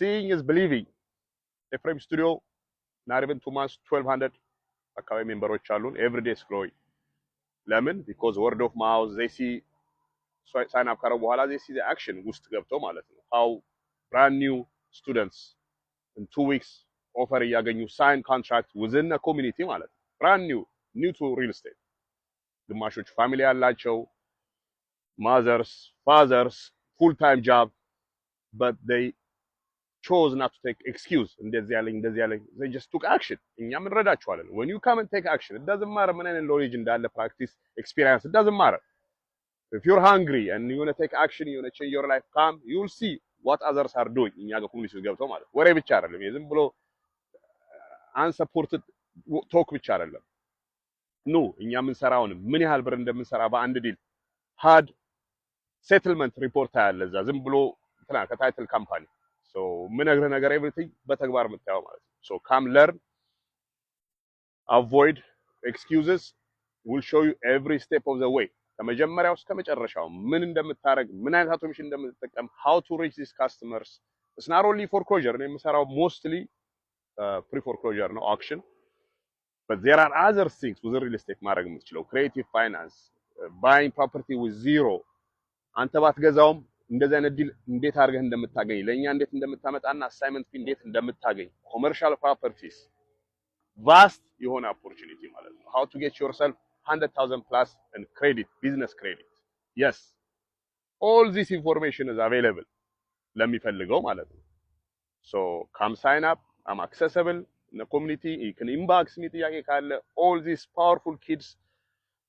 seeing is believing. Ephraim Studio, not even 2 months, 1200 አካባቢ ሜምበሮች አሉን every day is growing. ለምን? because word of mouth, they see sign up ካረጉ በኋላ they see the action ውስጥ ገብተው ማለት ነው. How brand new students in 2 weeks offer እያገኙ sign contract within a community ማለት ነው. brand new to real estate. ግማሾች ፋሚሊ ያላቸው mothers, fathers, full-time job, but they chose not to take excuse. እንደዚህ ያለኝ they just took action. እኛም እንረዳቸዋለን. When you come and take action, it doesn't matter ምን አይነት knowledge እንዳለ practice, experience, it doesn't matter. If you're hungry and you want to take action, you want to change your life, come, you'll see what others are doing. እኛ ጋር ኮሚኒቲ ውስጥ ገብተው ማለት ወሬ ብቻ አይደለም። ዝም ብሎ unsupported talk ብቻ አይደለም። ኑ እኛ የምንሰራውን ምን ያህል ብር እንደምንሰራ በአንድ ዲል had settlement report ያለ እዛ ዝም ብሎ ከታይትል ካምፓኒ so ምን ነገር everything በተግባር የምታየው ማለት ነው. So come learn, avoid excuses. We'll show you every step of the way. ከመጀመሪያው እስከ መጨረሻው ምን እንደምታረግ ምን አይነት አውቶሜሽን እንደምትጠቀም how to reach these customers. It's not only foreclosure እኔ የምሰራው mostly pre-foreclosure ነው auction, but there are other things with real estate ማድረግ የምትችለው creative finance, buying property with zero. አንተ ባትገዛውም እንደዚህ አይነት ዲል እንዴት አድርገህ እንደምታገኝ ለኛ እንዴት እንደምታመጣና አሳይመንት ፊ እንዴት እንደምታገኝ commercial properties vast የሆነ opportunity ማለት ነው. How to get yourself 100,000 plus in credit, business credit. Yes, all this information is available ለሚፈልገው ማለት ነው. So come sign up. I'm accessible in the community. You can inbox me ጥያቄ ካለ. All these powerful kids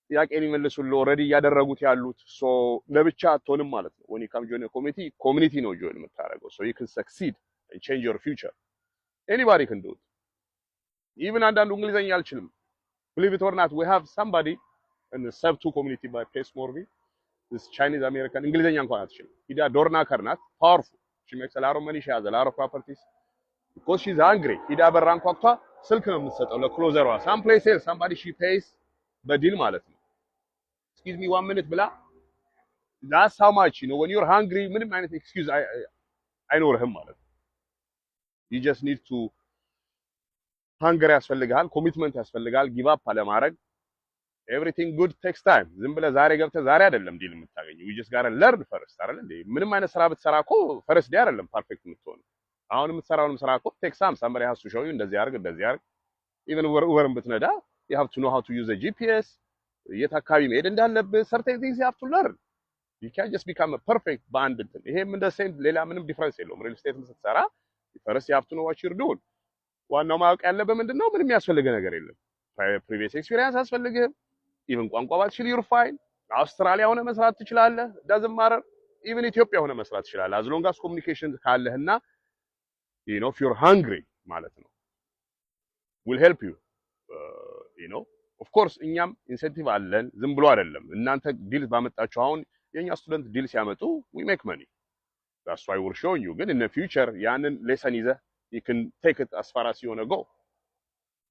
ጥያቄን ይመልሱልህ already ያደረጉት ያሉት. So ለብቻ አትሆንም ማለት ነው. When you come join a community ነው join የምታደርገው. So you can succeed and change your future. Anybody can do it. Even አንዳንዱ እንግሊዘኛ አልችልም. Believe it or not, we have somebody in the sub-2 community by Pace Morby. This Chinese American እንግሊዘኛ እንኳን አትችልም. ሂዳ ዶር ናከር ናት. Powerful. She makes a lot of money. She has a lot of properties. Because she's hungry. ሂዳ በራን ኳኳ ስልክ ነው የምትሰጠው ለክሎዘሯ. Some place else somebody she pays በዲል ማለት ነው. Excuse me 1 minute ብላ. That's how much, you know, when you're hungry ምንም አይነት excuse አይኖርህም ማለት ነው. You just need to hunger ያስፈልጋል, ኮሚትመንት ያስፈልጋል, ጊቭ አፕ አለማድረግ. Everything good takes time. ዝም ብለህ ዛሬ ገብተህ ዛሬ አይደለም ዲል የምታገኘው. You just gotta learn first አይደል እንዴ? ምንም አይነት ስራ ብትሰራ እኮ ፈርስት ዴይ አይደለም ፐርፌክት የምትሆነው. አሁን የምትሰራውንም ስራ እኮ takes time. Somebody has to show you እንደዚህ አድርግ. Even ወርም ብትነዳ you have to know how to use a GPS. የት አካባቢ መሄድ እንዳለብህ certain things you have to learn. You can't just become a perfect በአንድ እንትን። ይሄም እንደ ሴም ሌላ ምንም ዲፈረንስ የለውም. ሪል ስቴት ስትሰራ first you have to know what you're doing. ዋናው ማወቅ ያለብህ ምንድነው? ምንም ያስፈልገ ነገር የለም። previous experience ያስፈልግህ። even ቋንቋ ባትችል you're fine. አውስትራሊያ ሆነ መስራት ትችላለህ. doesn't matter. even ኢትዮጵያ ሆነ መስራት ትችላለህ. as long as communication ካለህና you know if you're hungry ማለት ነው. will help you. You know of course እኛም ኢንሴንቲቭ አለን። ዝም ብሎ አይደለም። እናንተ ዲል ባመጣችሁ አሁን የኛ ስቱደንት ዲል ሲያመጡ we make money. That's why we're showing you. ግን in the future ያንን ሌሰን ይዘህ you can take it as far as you want to go.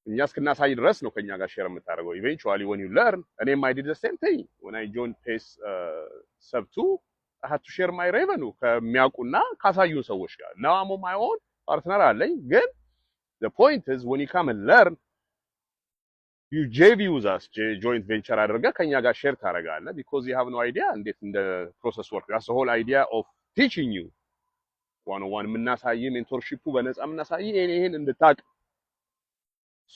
እኛ እስክናሳይ ድረስ ነው ከኛ ጋር ሼር የምታደርገው. Eventually when you learn, and I did the same thing when I joined Pace sub-2. I had to share my revenue ከሚያውቁና ካሳዩን ሰዎች ጋር. Now I'm on my own partner አለኝ. ግን the point is when you come and learn, you JV with us, joint venture አድርገህ ከኛ ጋር ሼር ታደርጋለህ because you have no idea እንዴት እንደ process work. That's the whole idea of teaching you. one የምናሳይ ሜንቶርሺፑ በነፃ የምናሳይ ይሄን እንድታቅ.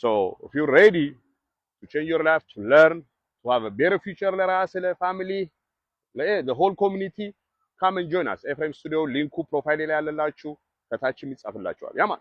So if you're ready to change your life, to learn, to have a better future ለራስህ ለፋሚሊ the whole community, come and join us. Ephraim Studio ሊንኩ ፕሮፋይል ላይ ያለላችሁ ከታችም ይጻፍላችኋል. ያማ